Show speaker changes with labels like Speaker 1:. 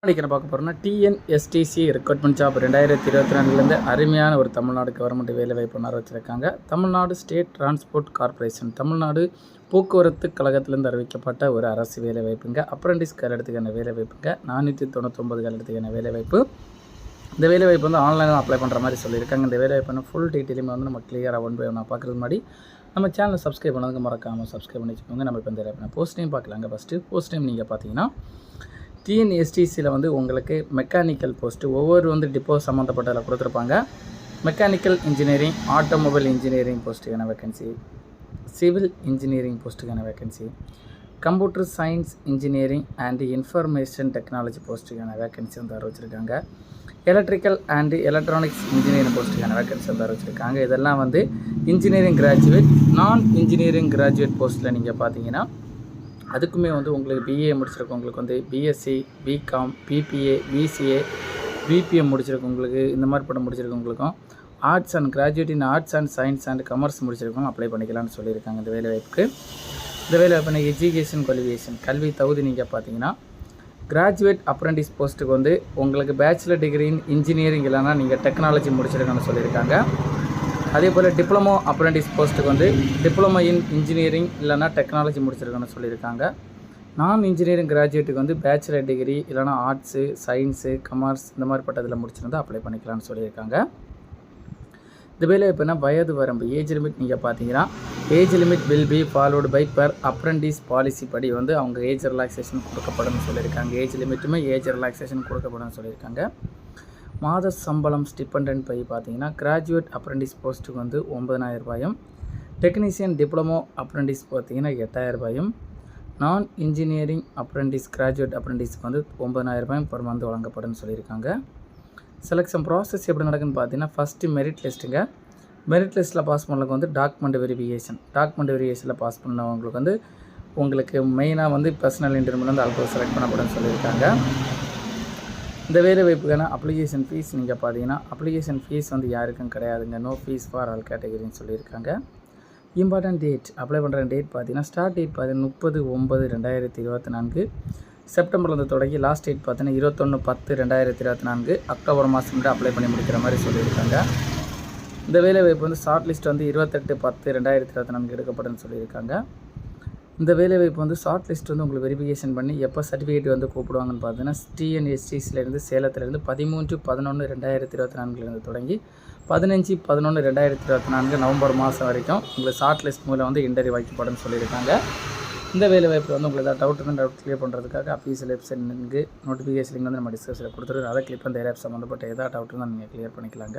Speaker 1: இன்றைக்கி என்ன பார்க்க போகிறோம்னா டிஎன்எஸ்டிசி ரெக்ரூட்மெண்ட் ஜாப் 2024 அருமையான ஒரு தமிழ்நாடு கவர்மெண்ட் வேலைவாய்ப்பு வச்சுருக்காங்க. Tamil Nadu state transport corporation Tamil Nadu போக்குவரத்து கழகத்திலேருந்து அறிவிக்கப்பட்ட ஒரு அரசு வேலைவாய்ப்புங்க. அப்ரெண்டிஸ் காலத்துக்கான வேலைவாய்ப்புங்க. 499 காலத்துக்கான வேலைவாய்ப்பு. இந்த வேலைவாய்ப்பு வந்து ஆன்லைனில் அப்ளை பண்ணுற மாதிரி சொல்லியிருக்காங்க. இந்த வேலைவாய்ப்பு ஃபுல் டீட்டெயிலுமே வந்து நம்ம கிளியராக ஒன் பை ஒன்றா பார்க்குறது முன்னாடி நம்ம சேனலை சப்ஸ்கிரைப் பண்ணதுக்கு மறக்காமல் சப்ஸ்கிரைப் பண்ணி வச்சுக்கோங்க. நம்ம இப்போ இந்த போஸ்ட் டைம் பார்க்கலாங்க. ஃபஸ்ட்டு போஸ்ட் டைம் நீங்கள் பார்த்தீங்கன்னா டிஎன்எஸ்டிசியில் வந்து உங்களுக்கு மெக்கானிக்கல் போஸ்ட்டு ஒவ்வொரு வந்து டிப்போ சம்மந்தப்பட்டதில் கொடுத்துருப்பாங்க. மெக்கானிக்கல் இன்ஜினியரிங், ஆட்டோமொபைல் இன்ஜினியரிங் போஸ்ட்டுக்கான வேக்கன்சி, சிவில் இன்ஜினியரிங் போஸ்ட்டுக்கான vacancy, computer science engineering and information technology போஸ்ட்டுக்கான வேக்கன்சி வந்து அறிவிச்சிருக்காங்க. எலக்ட்ரிக்கல் அண்டு எலக்ட்ரானிக்ஸ் இன்ஜினியரிங் போஸ்ட்டுக்கான வேக்கன்சி வந்து அறிவிச்சிருக்காங்க. இதெல்லாம் வந்து இன்ஜினியரிங் கிராஜுவேட், நான் இன்ஜினியரிங் கிராஜுவேட் போஸ்ட்டில் நீங்கள் பார்த்தீங்கன்னா அதுக்குமே வந்து உங்களுக்கு பிஏ முடிச்சிருக்கவங்களுக்கு வந்து BSc, BCom, BBA, BCA, BBM முடிச்சிருக்கவங்களுக்கு இந்த மாதிரி படம் முடிச்சிருக்கவங்களுக்கும் arts and graduate in arts and science and commerce முடிச்சிருக்கவங்க அப்ளை பண்ணிக்கலாம்னு சொல்லியிருக்காங்க. இந்த வேலைவாய்ப்புக்கு இந்த வேலைவாய்ப்பு எஜுகேஷன் குவாலிஃபிகேஷன் கல்வி தகுதி நீங்கள் பார்த்தீங்கன்னா கிராஜுவேட் அப்ரெண்டிஸ் போஸ்ட்டுக்கு வந்து உங்களுக்கு பேச்சுலர் டிகிரி இன் இன்ஜினியரிங் இல்லைனா நீங்கள் டெக்னாலஜி முடிச்சிருக்கணும்னு சொல்லியிருக்காங்க. அதே போல் டிப்ளமோ அப்ரெண்டிஸ் போஸ்ட்டுக்கு வந்து டிப்ளமோ இன் இன்ஜினியரிங் இல்லைனா டெக்னாலஜி முடிச்சிருக்கணும்னு சொல்லியிருக்காங்க. நான் இன்ஜினியரிங் கிராஜுவேட்டுக்கு வந்து பேச்சுலர் டிகிரி இல்லைனா ஆர்ட்ஸு, சயின்ஸு, கமர்ஸ் இந்த மாதிரி பட்டதில் முடிச்சிருந்தால் அப்ளை பண்ணிக்கலாம்னு சொல்லியிருக்காங்க. இந்த வேலைவாய்ப்புனா வயது வரம்பு ஏஜ் லிமிட் நீங்கள் பார்த்தீங்கன்னா age limit will be followed by per apprentice policy படி வந்து அவங்க ஏஜ் ரிலாக்ஸேஷன் கொடுக்கப்படும் சொல்லியிருக்காங்க. ஏஜ் லிமிட்டுமே ஏஜ் ரிலாக்ஸேஷன் கொடுக்கப்படும் சொல்லியிருக்காங்க. மாத சம்பளம் ஸ்டிபெண்டன்ட் பை பார்த்தீங்கன்னா கிராஜுவேட் அப்ரெண்டிஸ் போஸ்ட்டுக்கு வந்து 9,000 ரூபாயும், டெக்னீஷியன் டிப்ளமோ அப்ரெண்டிஸ் பார்த்தீங்கன்னா 8,000 ரூபாயும், நான் இன்ஜினியரிங் அப்ரெண்டிஸ் கிராஜுவேட் அப்ரெண்டிஸ்க்கு வந்து 9,000 ரூபாயும் பர் மந்த் வழங்கப்படும் சொல்லியிருக்காங்க. செலெக்ஷன் ப்ராசஸ் எப்படி நடக்குன்னு பார்த்தீங்கன்னா ஃபஸ்ட்டு மெரிட் லிஸ்ட்டுங்க. மெரிட் லிஸ்ட்டில் பாஸ் பண்ணவங்களுக்கு வந்து டாக்குமெண்ட் வெரிஃபிகேஷனில் பாஸ் பண்ணவங்களுக்கு வந்து உங்களுக்கு மெயினாக வந்து பர்சனல் இன்டர்வியூவில் வந்து ஆல்கோ செலக்ட் பண்ணப்படும் சொல்லியிருக்காங்க. இந்த வேலைவாய்ப்புக்கான அப்ளிகேஷன் ஃபீஸ் நீங்கள் பார்த்தீங்கன்னா அப்ளிகேஷன் ஃபீஸ் வந்து யாருக்கும் கிடையாதுங்க. நோ ஃபீஸ் ஃபார் ஆல் கேட்டகரின்னு சொல்லியிருக்காங்க. இம்பார்ட்டன்ட் டேட் அப்ளை பண்ணுற டேட் பார்த்தீங்கன்னா ஸ்டார்ட் டேட் பார்த்தீங்கன்னா 30/9/2024 செப்டம்பர்லேருந்து தொடங்கி லாஸ்ட் டேட் பார்த்தீங்கன்னா 21/10/2024 அக்டோபர் மாதம் அப்ளை பண்ணி முடிக்கிற மாதிரி சொல்லியிருக்காங்க. இந்த வேலைவாய்ப்பு வந்து ஷார்ட் லிஸ்ட் வந்து 28/10/2024 எடுக்கப்படும் சொல்லியிருக்காங்க. இந்த வேலைவாய்ப்பு வந்து ஷார்ட் லிஸ்ட் வந்து உங்களுக்கு வெரிஃபிகேஷன் பண்ணி எப்போ சர்டிஃபிகேட் வந்து கூப்பிடுவாங்கன்னு பார்த்தீங்கன்னா டிஎன்எஸ்டிசிலேருந்து சேலத்துலேருந்து 13/11/2024 தொடங்கி 15/11/2024 நவம்பர் மாதம் வரைக்கும் உங்களுக்கு ஷார்ட் லிஸ்ட் மூலம் வந்து இன்டர்வியூ வைக்கப்படும் சொல்லியிருக்காங்க. இந்த வேலைவாய்ப்பு வந்து உங்களுக்கு ஏதாவது டவுட் இருந்தால் டவுட் கிளியர் பண்ணுறதுக்காக official website link notification link வந்து நம்ம டிஸ்கஷனில் கொடுத்துருக்கோம். அதை கிளிக் பண்ணி சம்மந்தப்பட்ட ஏதாவது டவுட் இருந்தால் நீங்கள் கிளியர் பண்ணிக்கலாங்க.